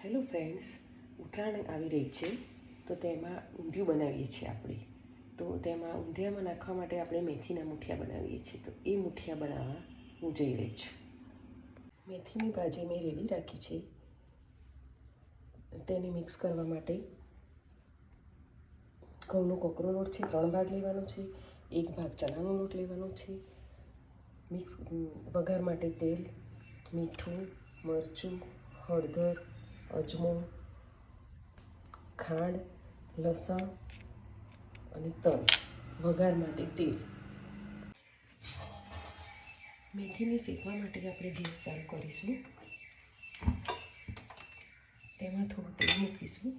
Hello friends, Uttarayan આવી રહી છે તો તેમાં ઊંધિયું બનાવીએ છીએ આપણે. તો તેમાં ઊંધિયામાં નાખવા માટે આપણે મેથીના મૂઠિયા બનાવીએ છીએ. તો એ મૂઠિયા બનાવવા હું જઈ રહી છું. મેથીની ભાજી મેં રેડી રાખી છે. તેને મિક્સ કરવા માટે ઘઉંનો કોકરો લોટ છે, 3 ભાગ લેવાનો છે. 1 ભાગ ચણાનો લોટ લેવાનો છે. મિક્સ વઘાર માટે તેલ, મીઠું, મરચું, હળદર, અજમો, ખાંડ, લસણ અને તલ. વઘાર માટે તેલ. મેથીને શેકવા માટે આપણે ગેસ ચાલુ કરીશું. તેમાં થોડું તેલ મૂકીશું.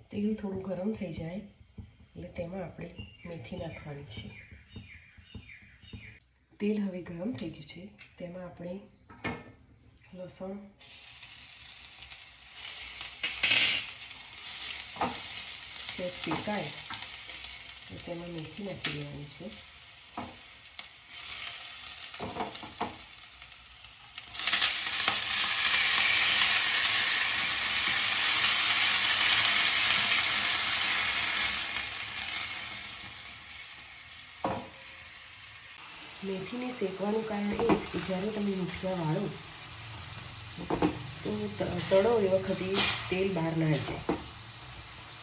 તેલ થોડું ગરમ થઈ જાય એટલે તેમાં આપણે મેથી નાખવાની છે. તેલ હવે ગરમ થઈ ગયું છે. તેમાં આપણે લસણ, શેકાય તો તેમાં મેથી નાખી દેવાની છે. મેથીને શેકવાનું કારણ એ જ કે જ્યારે તમે મૂઠિયા વાળો તો તળો એ વખતે તેલ બહાર ના જાય.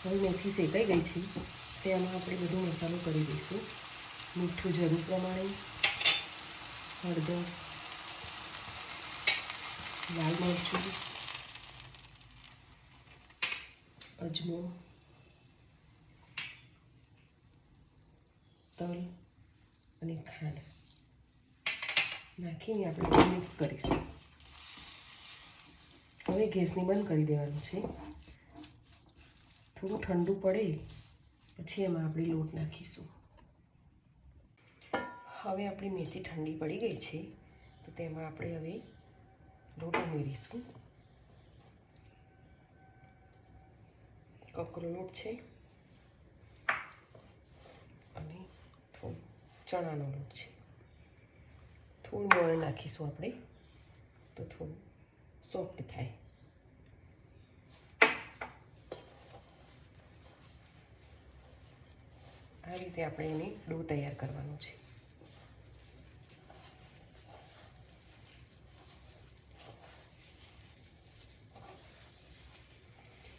હવે મેથી શેકાઈ ગઈ છે. તેમાં આપણે બધો મસાલો કરી દઈશું. મીઠું જરૂર પ્રમાણે, હળદર, લાલ મરચું, અજમો, તલ અને ખાંડ નાખીને આપણે મિક્સ કરીશું. હવે ગેસને બંધ કરી દેવાનું છે. થોડું ઠંડુ પડે પછી એમાં આપણે લોટ નાખીશું. હવે આપણી મેથી ઠંડી પડી ગઈ છે તો તેમાં આપણે હવે લોટ ઉમેરીશું. કકરો લોટ છે અને થોડું ચણાનો લોટ છે. થોડું મોણ નાખીશું આપણે તો થોડું સોફ્ટ થાય. આ રીતે આપણે એને ડો તૈયાર કરવાનો છે.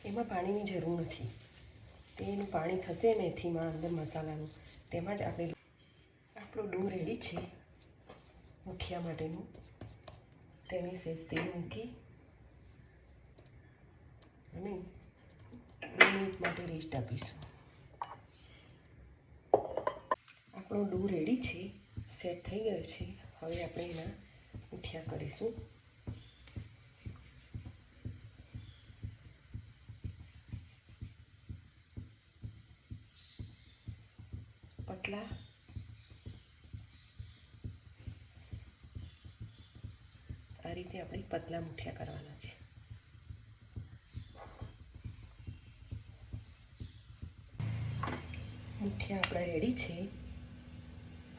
એમાં પાણીની જરૂર નથી. તેનું પાણી થશે મેથીમાં અંદર મસાલાનું, તેમાં જ આપણે આપણો ડો રેડી છે મૂઠિયા માટેનું. તેને સહેજ તેલ મૂકી અને 2 મિનિટ માટે રેસ્ટ આપીશું. આપણો ડો રેડી છે, સેટ થઈ ગયો છે. હવે આપણે એના મૂઠિયા કરીશું. પતલા આ રીતે આપણે પતલા મૂઠિયા કરવાના છે. મૂઠિયા આપણા રેડી છે.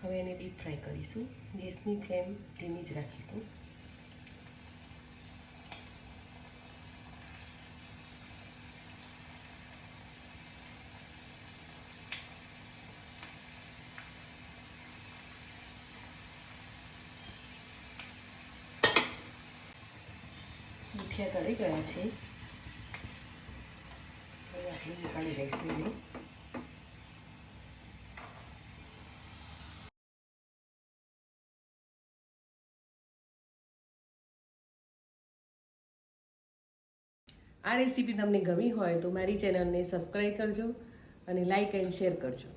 હવે એને ડીપ ફ્રાય કરીશું. ગેસની ફ્લેમ ધીમી જ રાખીશું. મૂઠિયા તળી ગયા છે. હવે આપણે નીકાળી લઈશું એને. આ રેસીપી તમને ગમી હોય તો મારી ચેનલને સબસ્ક્રાઈબ કરજો અને લાઈક એન્ડ શેર કરજો.